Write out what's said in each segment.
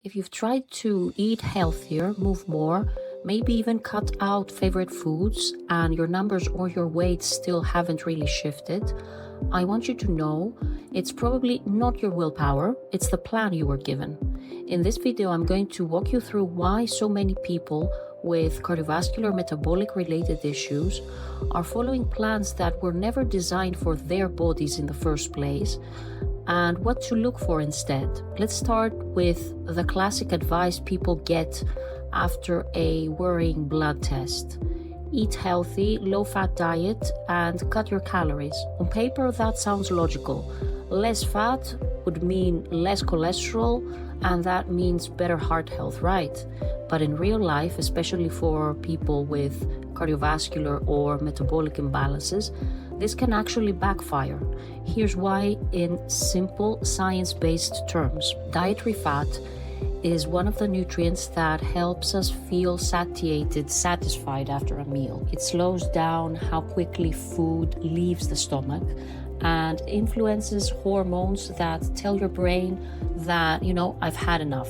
If you've tried to eat healthier, move more, maybe even cut out favorite foods, and your numbers or your weight still haven't really shifted, I want you to know it's probably not your willpower, it's the plan you were given. In this video, I'm going to walk you through why so many people with cardiovascular metabolic related issues are following plans that were never designed for their bodies in the first place, and what to look for instead. Let's start with the classic advice people get after a worrying blood test. Eat healthy, low-fat diet, and cut your calories. On paper, that sounds logical. Less fat would mean less cholesterol, and that means better heart health, right? But in real life, especially for people with cardiovascular or metabolic imbalances, this can actually backfire. Here's why in simple science-based terms. Dietary fat is one of the nutrients that helps us feel satisfied after a meal. It slows down how quickly food leaves the stomach and influences hormones that tell your brain that, I've had enough.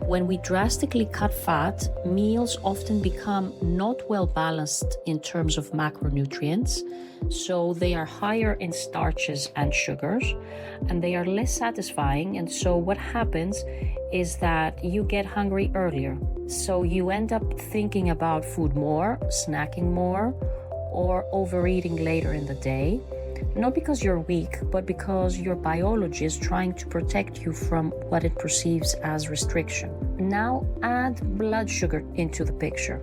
When we drastically cut fat, meals often become not well balanced in terms of macronutrients, so they are higher in starches and sugars, and they are less satisfying. And so what happens is that you get hungry earlier. So you end up thinking about food more, snacking more, or overeating later in the day. Not because you're weak, but because your biology is trying to protect you from what it perceives as restriction. Now add blood sugar into the picture.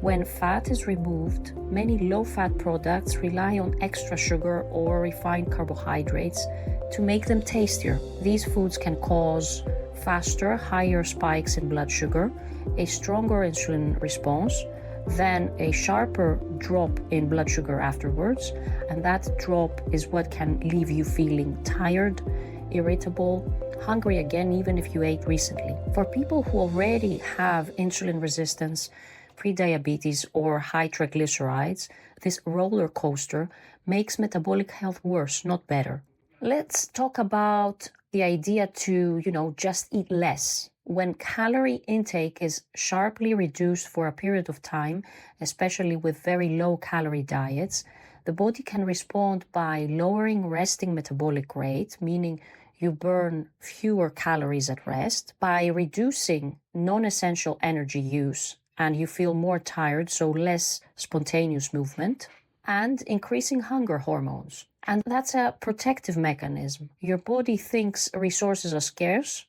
When fat is removed, many low-fat products rely on extra sugar or refined carbohydrates to make them tastier. These foods can cause faster, higher spikes in blood sugar, a stronger insulin response, then a sharper drop in blood sugar afterwards, and that drop is what can leave you feeling tired, irritable, hungry again even if you ate recently. For people who already have insulin resistance, prediabetes, or high triglycerides, this roller coaster makes metabolic health worse, not better. Let's talk about the idea to, just eat less. When calorie intake is sharply reduced for a period of time, especially with very low calorie diets, the body can respond by lowering resting metabolic rate, meaning you burn fewer calories at rest, by reducing non-essential energy use and you feel more tired, so less spontaneous movement, and increasing hunger hormones. And that's a protective mechanism. Your body thinks resources are scarce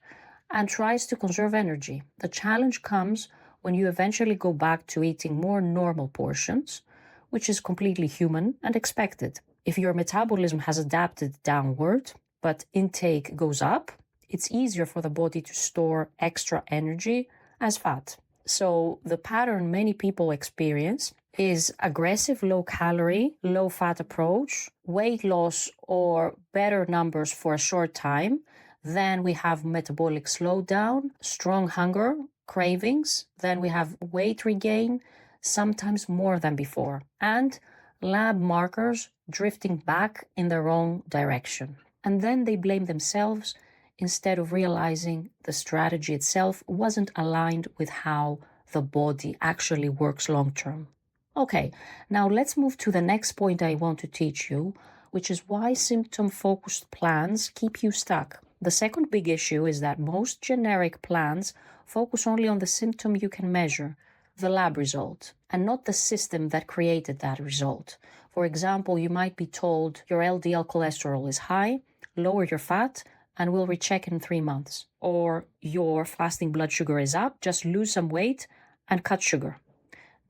and tries to conserve energy. The challenge comes when you eventually go back to eating more normal portions, which is completely human and expected. If your metabolism has adapted downward, but intake goes up, it's easier for the body to store extra energy as fat. So the pattern many people experience is aggressive low-calorie, low-fat approach, weight loss or better numbers for a short time. Then we have metabolic slowdown, strong hunger, cravings. Then we have weight regain, sometimes more than before, and lab markers drifting back in the wrong direction. And then they blame themselves instead of realizing the strategy itself wasn't aligned with how the body actually works long-term. Okay, now let's move to the next point I want to teach you, which is why symptom-focused plans keep you stuck. The second big issue is that most generic plans focus only on the symptom you can measure, the lab result, and not the system that created that result. For example, you might be told your LDL cholesterol is high, lower your fat, and we'll recheck in 3 months. Or your fasting blood sugar is up, just lose some weight and cut sugar.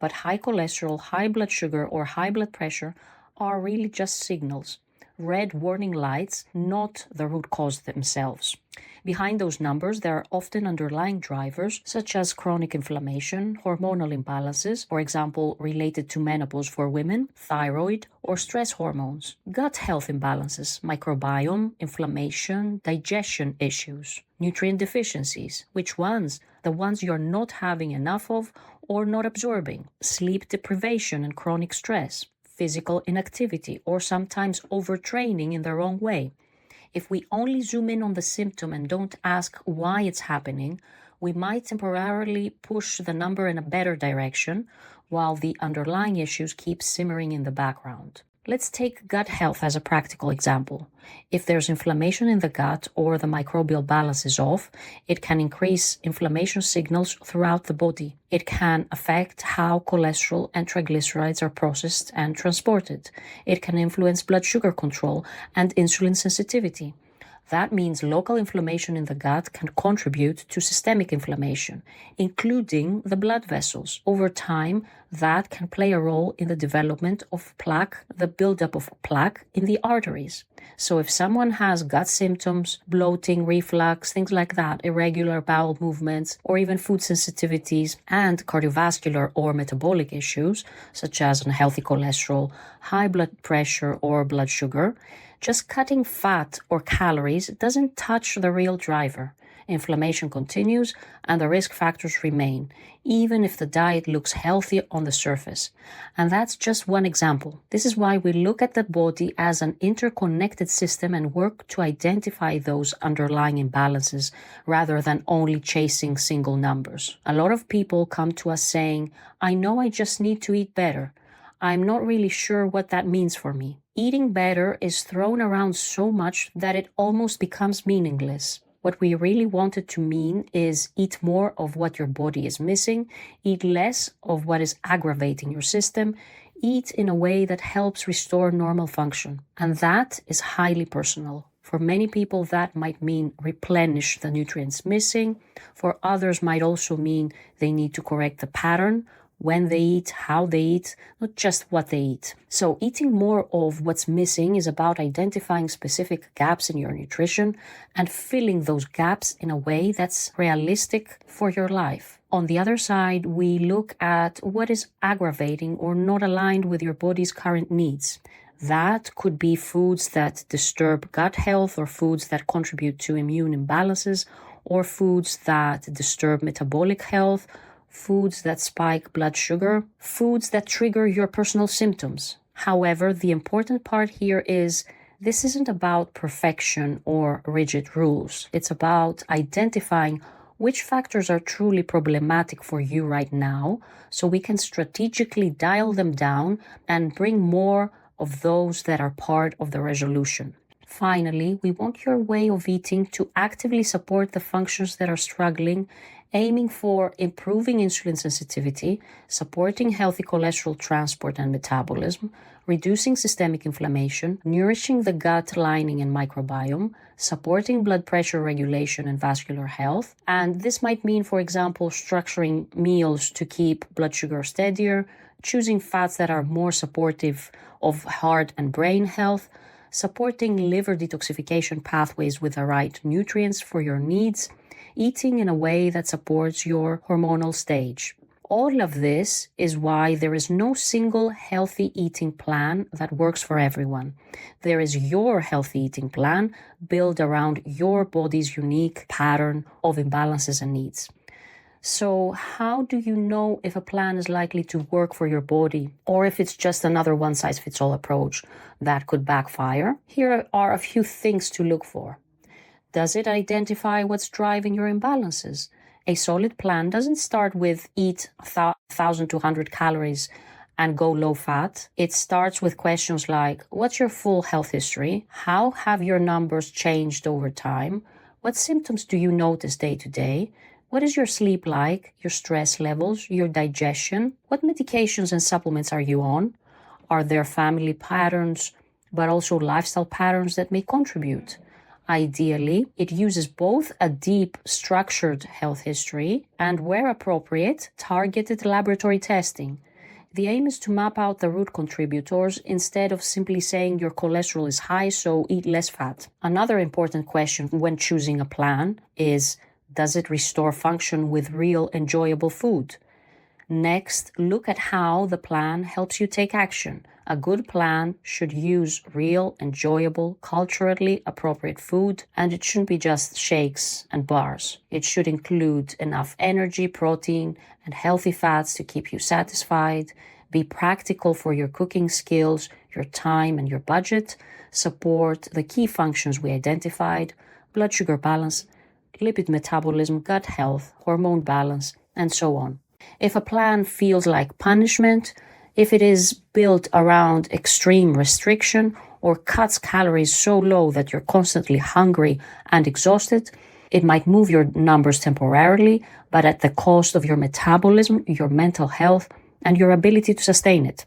But high cholesterol, high blood sugar, or high blood pressure are really just signals. Red warning lights, not the root cause themselves. Behind those numbers, there are often underlying drivers such as chronic inflammation, hormonal imbalances, for example, related to menopause for women, thyroid, or stress hormones, gut health imbalances, microbiome, inflammation, digestion issues, nutrient deficiencies. Which ones? The ones you're not having enough of or not absorbing, sleep deprivation and chronic stress, physical inactivity, or sometimes overtraining in the wrong way. If we only zoom in on the symptom and don't ask why it's happening, we might temporarily push the number in a better direction while the underlying issues keep simmering in the background. Let's take gut health as a practical example. If there's inflammation in the gut or the microbial balance is off, it can increase inflammation signals throughout the body. It can affect how cholesterol and triglycerides are processed and transported. It can influence blood sugar control and insulin sensitivity. That means local inflammation in the gut can contribute to systemic inflammation, including the blood vessels. Over time, that can play a role in the development of plaque, the buildup of plaque in the arteries. So if someone has gut symptoms, bloating, reflux, things like that, irregular bowel movements, or even food sensitivities and cardiovascular or metabolic issues, such as unhealthy cholesterol, high blood pressure, or blood sugar, just cutting fat or calories doesn't touch the real driver. Inflammation continues and the risk factors remain, even if the diet looks healthy on the surface. And that's just one example. This is why we look at the body as an interconnected system and work to identify those underlying imbalances rather than only chasing single numbers. A lot of people come to us saying, I know I just need to eat better. I'm not really sure what that means for me. Eating better is thrown around so much that it almost becomes meaningless. What we really want it to mean is eat more of what your body is missing, eat less of what is aggravating your system, eat in a way that helps restore normal function. And that is highly personal. For many people, that might mean replenish the nutrients missing. For others, might also mean they need to correct the pattern, when they eat, how they eat, not just what they eat. So eating more of what's missing is about identifying specific gaps in your nutrition and filling those gaps in a way that's realistic for your life. On the other side, we look at what is aggravating or not aligned with your body's current needs. That could be foods that disturb gut health or foods that contribute to immune imbalances or foods that disturb metabolic health, foods that spike blood sugar, foods that trigger your personal symptoms. However, the important part here is this isn't about perfection or rigid rules. It's about identifying which factors are truly problematic for you right now so we can strategically dial them down and bring more of those that are part of the resolution. Finally, we want your way of eating to actively support the functions that are struggling, aiming for improving insulin sensitivity, supporting healthy cholesterol transport and metabolism, reducing systemic inflammation, nourishing the gut lining and microbiome, supporting blood pressure regulation and vascular health. And this might mean, for example, structuring meals to keep blood sugar steadier, choosing fats that are more supportive of heart and brain health, supporting liver detoxification pathways with the right nutrients for your needs, eating in a way that supports your hormonal stage. All of this is why there is no single healthy eating plan that works for everyone. There is your healthy eating plan built around your body's unique pattern of imbalances and needs. So how do you know if a plan is likely to work for your body or if it's just another one-size-fits-all approach that could backfire? Here are a few things to look for. Does it identify what's driving your imbalances? A solid plan doesn't start with eat 1,200 calories and go low fat. It starts with questions like, what's your full health history? How have your numbers changed over time? What symptoms do you notice day to day? What is your sleep like, your stress levels, your digestion? What medications and supplements are you on? Are there family patterns, but also lifestyle patterns that may contribute? Ideally, it uses both a deep, structured health history and, where appropriate, targeted laboratory testing. The aim is to map out the root contributors instead of simply saying your cholesterol is high, so eat less fat. Another important question when choosing a plan is, does it restore function with real enjoyable food? Next, look at how the plan helps you take action. A good plan should use real, enjoyable, culturally appropriate food, and it shouldn't be just shakes and bars. It should include enough energy, protein, and healthy fats to keep you satisfied, be practical for your cooking skills, your time, and your budget, support the key functions we identified, blood sugar balance, lipid metabolism, gut health, hormone balance, and so on. If a plan feels like punishment, if it is built around extreme restriction or cuts calories so low that you're constantly hungry and exhausted, it might move your numbers temporarily, but at the cost of your metabolism, your mental health, and your ability to sustain it.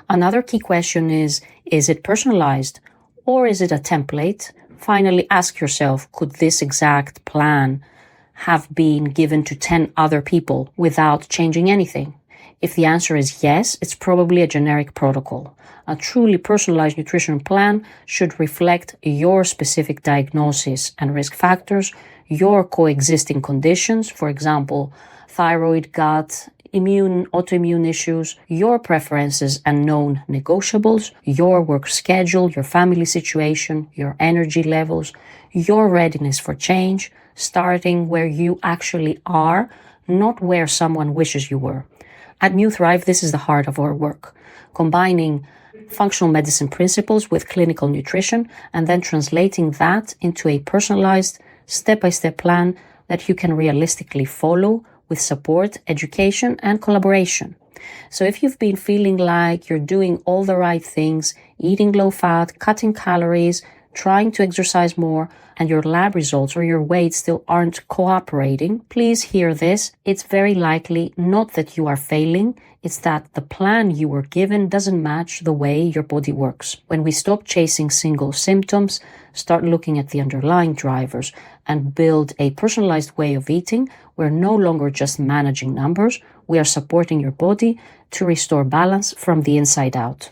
Another key question is it personalized or is it a template? Finally, ask yourself, could this exact plan have been given to 10 other people without changing anything? If the answer is yes, it's probably a generic protocol. A truly personalized nutrition plan should reflect your specific diagnosis and risk factors, your coexisting conditions, for example, thyroid, gut, autoimmune issues, your preferences and known negotiables, your work schedule, your family situation, your energy levels, your readiness for change, starting where you actually are, not where someone wishes you were. At New Thrive, this is the heart of our work, combining functional medicine principles with clinical nutrition and then translating that into a personalized, step-by-step plan that you can realistically follow with support, education, and collaboration. So if you've been feeling like you're doing all the right things, eating low fat, cutting calories, trying to exercise more, and your lab results or your weight still aren't cooperating, please hear this. It's very likely not that you are failing, it's that the plan you were given doesn't match the way your body works. When we stop chasing single symptoms, start looking at the underlying drivers, and build a personalized way of eating, we're no longer just managing numbers, we are supporting your body to restore balance from the inside out.